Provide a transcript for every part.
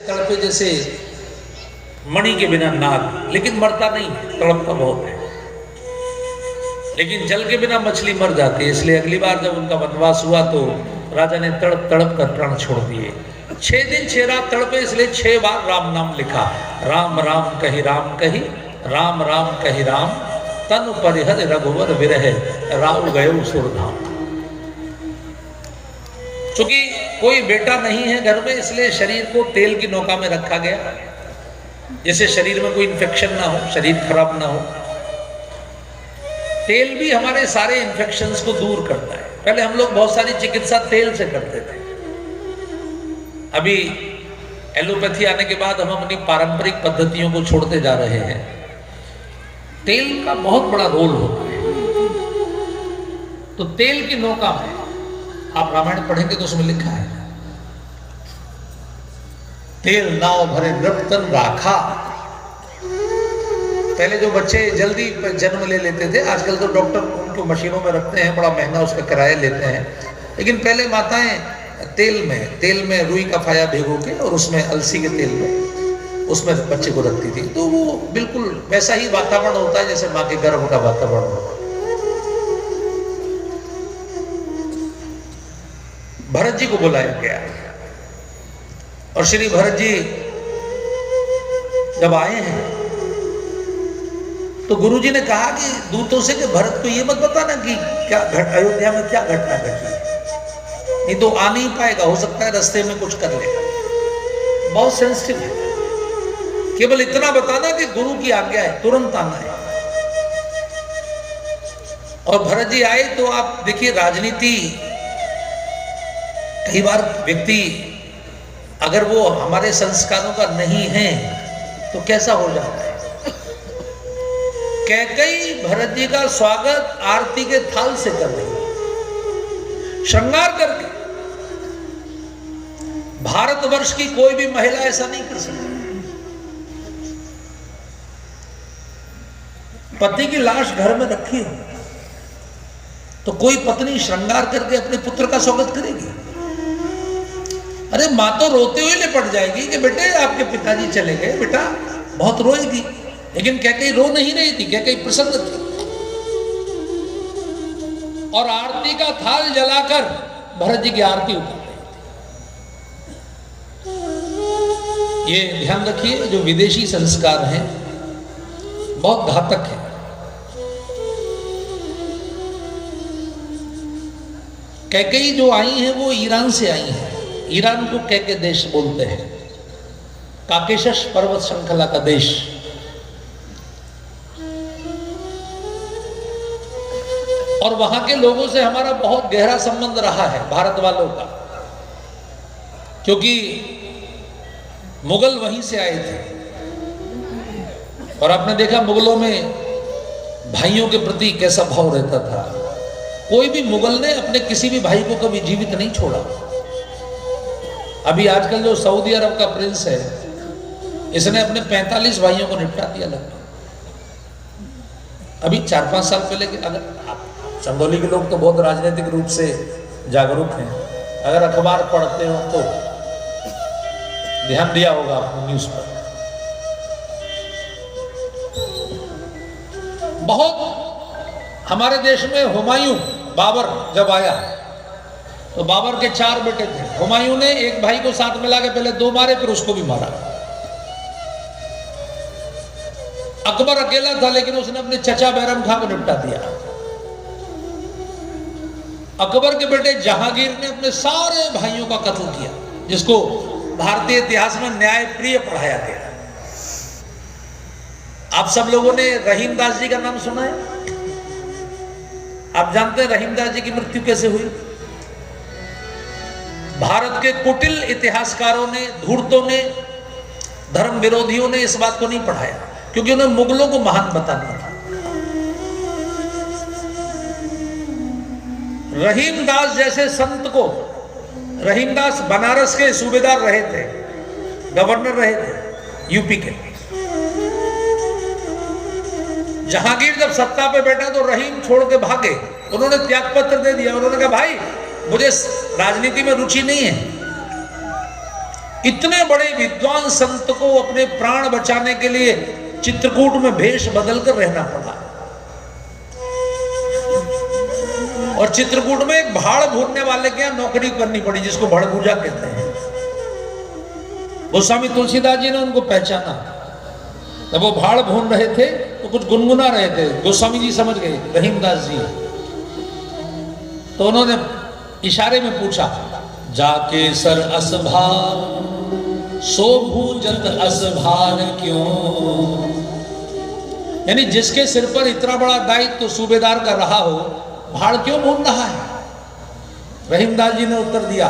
तड़पे जैसे मणि के बिना नाग, लेकिन मरता नहीं, तड़पता बहुत है। लेकिन जल के बिना मछली मर जाती है, इसलिए अगली बार जब उनका वनवास हुआ तो राजा ने तड़प तड़प कर प्राण छोड़ दिए। 6 दिन 6 रात तड़पे, इसलिए 6 बार राम नाम लिखा। राम राम कही राम कही, राम राम कही राम, तन परिहर रघुवर विरह, राम गयो सुरधाम। चूंकि कोई बेटा नहीं है घर में, इसलिए शरीर को तेल की नौका में रखा गया, जैसे शरीर में कोई इन्फेक्शन ना हो, शरीर खराब ना हो। तेल भी हमारे सारे इन्फेक्शंस को दूर करता है। पहले हम लोग बहुत सारी चिकित्सा तेल से करते थे, अभी एलोपैथी आने के बाद हम अपनी पारंपरिक पद्धतियों को छोड़ते जा रहे हैं। तेल का बहुत बड़ा रोल होता है। तो तेल की नौका में आप रामायण पढ़ेंगे तो उसमें लिखा है, तेल नाव भरे नृपतन राखा। पहले जो बच्चे जल्दी जन्म ले लेते थे, आजकल तो डॉक्टर उनको मशीनों में रखते हैं, बड़ा महंगा उसका किराया लेते हैं, लेकिन पहले माताएं तेल में रुई का फाया भिगो के और उसमें अलसी के तेल में उसमें बच्चे को रखती थी। तो वो बिल्कुल वैसा ही वातावरण होता है जैसे माँ के गर्भ का वातावरण होता है। भरत जी को बुलाया गया और श्री भरत जी जब आए हैं तो गुरुजी ने कहा कि दूतों से कि भरत को ये मत बताना कि क्या अयोध्या में क्या घटना घटी, नहीं तो आ नहीं पाएगा, हो सकता है रास्ते में कुछ कर लेगा, बहुत सेंसिटिव है। केवल इतना बताना कि गुरु की आज्ञा है, तुरंत आना है। और भरत जी आए तो आप देखिए, राजनीति कई बार व्यक्ति अगर वो हमारे संस्कारों का नहीं है तो कैसा हो जाता है। कैकेयी भरत जी का स्वागत आरती के थाल से कर रही है, श्रृंगार करके। भारतवर्ष की कोई भी महिला ऐसा नहीं कर सकती। पति की लाश घर में रखी हो तो कोई पत्नी श्रृंगार करके अपने पुत्र का स्वागत करेगी? अरे माँ तो रोते हुए लिपट जाएगी कि बेटे आपके पिताजी चले गए, बेटा बहुत रोएगी। लेकिन कैकेयी रो नहीं रही थी, कैकेयी प्रसन्न थी। और आरती का थाल जलाकर भरत जी की आरती उतार रही। ये ध्यान रखिए, जो विदेशी संस्कार हैं बहुत घातक है। कैकेयी जो आई हैं वो ईरान से आई हैं। ईरान को कैके देश बोलते हैं, काकेशस पर्वत श्रृंखला का देश। और वहां के लोगों से हमारा बहुत गहरा संबंध रहा है, भारत वालों का, क्योंकि मुगल वहीं से आए थे। और आपने देखा मुगलों में भाइयों के प्रति कैसा भाव रहता था। कोई भी मुगल ने अपने किसी भी भाई को कभी जीवित नहीं छोड़ा। अभी आजकल जो सऊदी अरब का प्रिंस है, इसने अपने 45 भाइयों को निपटा दिया लगभग। अभी 4-5 साल पहले के, अगर चंदौली के लोग तो बहुत राजनीतिक रूप से जागरूक हैं, अगर अखबार पढ़ते हो तो ध्यान दिया होगा आपने न्यूज पर। बहुत हमारे देश में हुमायूं, बाबर जब आया तो बाबर के 4 बेटे थे। हुमायूं ने एक भाई को साथ मिला के पहले 2 मारे, फिर उसको भी मारा। अकबर अकेला था, लेकिन उसने अपने चचा बैरम खां को निपटा दिया। अकबर के बेटे जहांगीर ने अपने सारे भाइयों का कत्ल किया, जिसको भारतीय इतिहास में न्याय प्रिय पढ़ाया गया। आप सब लोगों ने रहीम दास जी का नाम सुना है? आप जानते हैं रहीम दास जी की मृत्यु कैसे हुई? भारत के कुटिल इतिहासकारों ने, धूर्तों ने, धर्म विरोधियों ने इस बात को नहीं पढ़ाया, क्योंकि उन्हें मुगलों को महान बताना था। रहीमदास जैसे संत को, रहीमदास बनारस के सूबेदार रहे थे, गवर्नर रहे थे यूपी के। जहांगीर जब सत्ता पे बैठा तो रहीम छोड़ के भागे, उन्होंने त्याग पत्र दे दिया। उन्होंने कहा भाई मुझे राजनीति में रुचि नहीं है, इतने बड़े विद्वान संत को अपने प्राण बचाने के लिए चित्रकूट में भेष बदलकर रहना पड़ा। और चित्रकूट में एक भाड़ भूनने वाले के यहां नौकरी करनी पड़ी, जिसको भड़भूजा कहते हैं। गोस्वामी तुलसीदास जी ने उनको पहचाना। जब वो भाड़ भून रहे थे तो कुछ गुनगुना रहे थे। गोस्वामी जी समझ गए, रहीमदास जी। तो उन्होंने इशारे में पूछा, जाके सर असभार सो भूजत असभार क्यों। यानी जिसके सिर पर इतना बड़ा दायित्व तो सूबेदार का रहा हो, भाड़ क्यों भून रहा है। रहीमदास जी ने उत्तर दिया,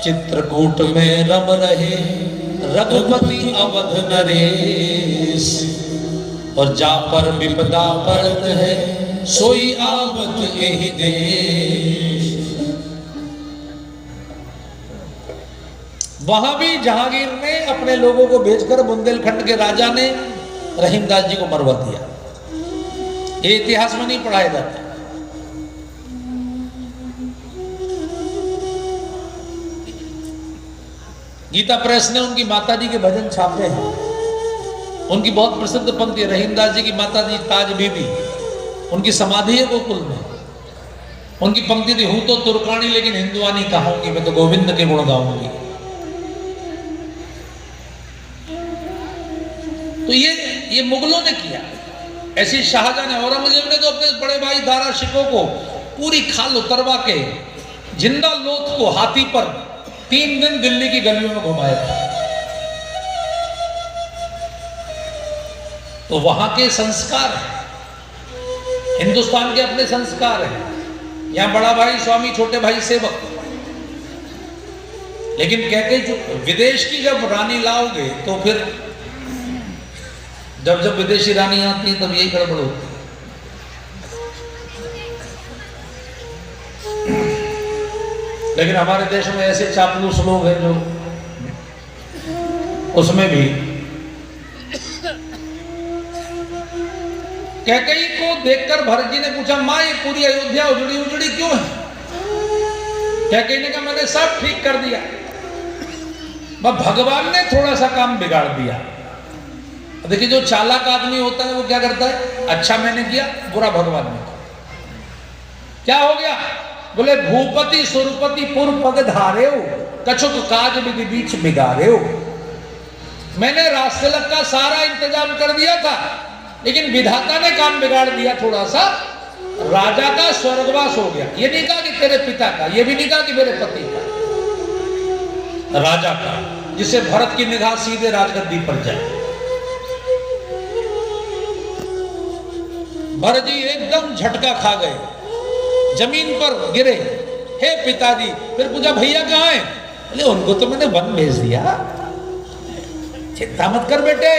चित्रकूट में रम रहे रघुपति अवध नरेश, और जा पर विपदा पड़त है सोई आवत यही देश। वहां भी जहांगीर ने अपने लोगों को भेजकर बुंदेलखंड के राजा ने रहीमदास जी को मरवा दिया। ये इतिहास में नहीं पढ़ाया जाता। गीता प्रेस ने उनकी माताजी के भजन छापे हैं। उनकी बहुत प्रसिद्ध पंक्ति है, रहीमदास जी की माताजी ताज बीबी, उनकी समाधि है गोकुल में। उनकी पंक्ति थी, हूं तो तुर्कानी लेकिन हिंदुआनी कहूंगी, मैं तो गोविंद के गुण गाऊंगी। तो ये मुगलों ने किया। ऐसी शाहजहां ने, औरंगजेब ने तो अपने बड़े भाई दारा शिकोह को पूरी खाल उतरवा के जिंदा लोथ को हाथी पर 3 दिन दिल्ली की गलियों में घुमाया था। तो वहां के संस्कार हैं, हिंदुस्तान के अपने संस्कार हैं। यहां बड़ा भाई स्वामी, छोटे भाई सेवक। लेकिन कहते जो विदेश की जब रानी लाओगे तो फिर जब विदेशी रानी आती है तब यही गड़बड़ होती है। लेकिन हमारे देश में ऐसे चापलूस लोग हैं जो उसमें भी कैकेयी को देखकर भरत जी ने पूछा, मां ये पूरी अयोध्या उजड़ी उजड़ी क्यों है। कैकेयी ने कहा, मैंने सब ठीक कर दिया, भगवान ने थोड़ा सा काम बिगाड़ दिया। देखिए जो चालाक आदमी होता है वो क्या करता है, अच्छा मैंने किया, बुरा भगवान ने किया। क्या हो गया, बोले भूपति सुरपति पुर पग धारे हो, कछुक काज विधि बीच बिगाड़े हो। मैंने राजतिलक का सारा इंतजाम कर दिया था, लेकिन विधाता ने काम बिगाड़ दिया थोड़ा सा। राजा का स्वर्गवास हो गया। ये नहीं कहा कि तेरे पिता का, ये भी नहीं कहा कि मेरे पति का, राजा का, जिससे भरत की निगाह सीधे राजगद्दी पर जाए। भरत जी एकदम झटका खा गए, जमीन पर गिरे, हे पिताजी। फिर पूछा, भैया कहाँ हैं। बोले उनको तो मैंने वन भेज दिया। चिंता मत कर बेटे,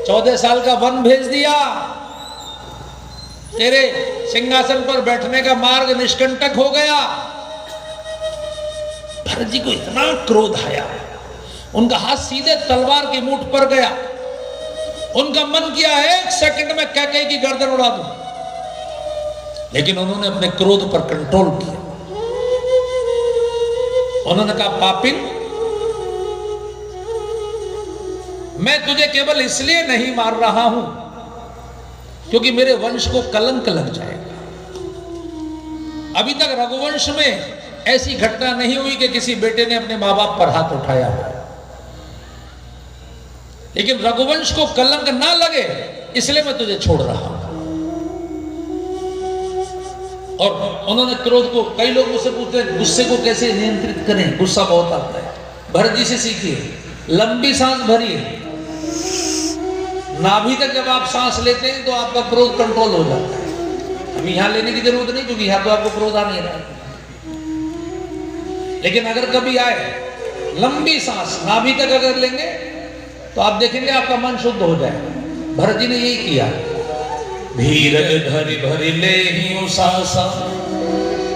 14 साल का वन भेज दिया। तेरे सिंहासन पर बैठने का मार्ग निष्कंटक हो गया। भरत जी को इतना क्रोध आया, उनका हाथ सीधे तलवार की मूठ पर गया। उनका मन किया 1 सेकंड में कैकेयी की गर्दन उड़ा दूं, लेकिन उन्होंने अपने क्रोध पर कंट्रोल किया। उन्होंने कहा, पापिन, मैं तुझे केवल इसलिए नहीं मार रहा हूं क्योंकि मेरे वंश को कलंक लग जाएगा। अभी तक रघुवंश में ऐसी घटना नहीं हुई कि किसी बेटे ने अपने मां बाप पर हाथ उठाया हो, लेकिन रघुवंश को कलंक ना लगे इसलिए मैं तुझे छोड़ रहा हूं। और उन्होंने क्रोध को, कई लोग मुझसे पूछते हैं गुस्से को कैसे नियंत्रित करें, गुस्सा बहुत आता है। भरत जी से सीखिए, लंबी सांस भरिए, नाभि तक जब आप सांस लेते हैं तो आपका क्रोध कंट्रोल हो जाता है। अभी यहां लेने की जरूरत नहीं, क्योंकि यहां तो आपको क्रोध आ नहीं रहा है। लेकिन अगर कभी आए, लंबी सांस नाभि तक अगर लेंगे तो आप देखेंगे आपका मन शुद्ध हो जाएगा। भरत जी ने यही किया। धीरज धरि भरि लेहि उसासा,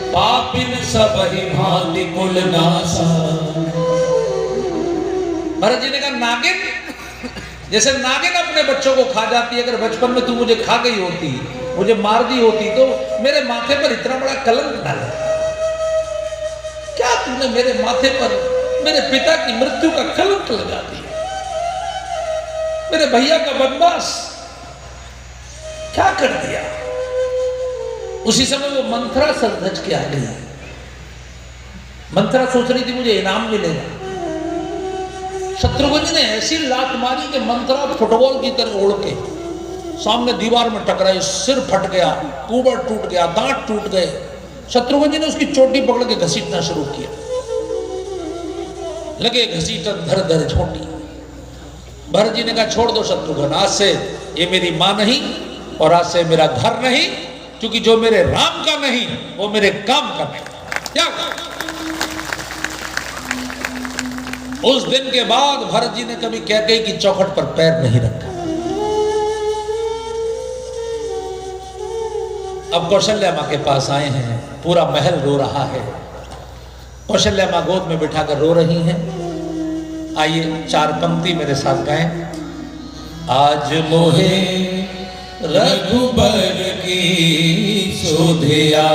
पापिन सबहि भांति कुल नासा। भरत जी ने कहा, नागिन जैसे नागिन अपने बच्चों को खा जाती है, अगर बचपन में तू मुझे खा गई होती, मुझे मार दी होती, तो मेरे माथे पर इतना बड़ा कलंक डाला। क्या तूने मेरे माथे पर मेरे पिता की मृत्यु का कलंक लगा दिया, मेरे भैया का वनवास क्या कर दिया। उसी समय वो मंथरा सर धज के आ गई। मंथरा सोच रही थी मुझे इनाम मिलेगा। शत्रुघ्न ने ऐसी लात मारी कि मंथरा फुटबॉल की तरह उड़ के सामने दीवार में टकराई, सिर फट गया, कुबर टूट गया, दांत टूट गए। शत्रुघ्न ने उसकी चोटी पकड़ के घसीटना शुरू किया। लगे घसीटन धर धर छोटी। भरत जी ने कहा छोड़ दो शत्रुघ्न, आज से ये मेरी मां नहीं और आज से मेरा घर नहीं, क्योंकि जो मेरे राम का नहीं वो मेरे काम का नहीं। क्या उस दिन के बाद भरत जी ने कभी कैकेयी की चौखट पर पैर नहीं रखा। अब कौशल्या मां के पास आए हैं, पूरा महल रो रहा है। कौशल्या मां गोद में बिठाकर रो रही हैं। आइए 4 पंक्ति मेरे साथ गाएं। आज मोहे रघुबर की सुधिया